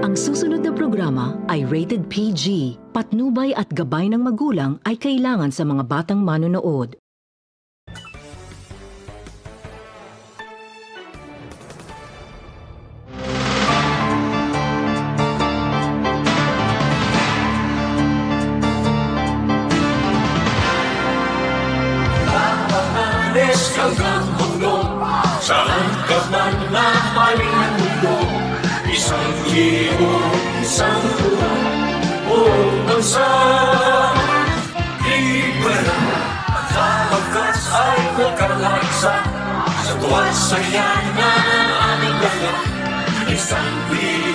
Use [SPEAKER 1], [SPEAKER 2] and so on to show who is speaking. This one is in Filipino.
[SPEAKER 1] Ang susunod na programa ay rated PG. Patnubay at gabay ng magulang ay kailangan sa mga batang manonood.
[SPEAKER 2] Hanggang hanggang saan ka man na ay nandun, isang libo, isang buwan, o bansa. Ibala at hamagas ay nakalagsa sa tuwa saya ng aming lahat. Isang libo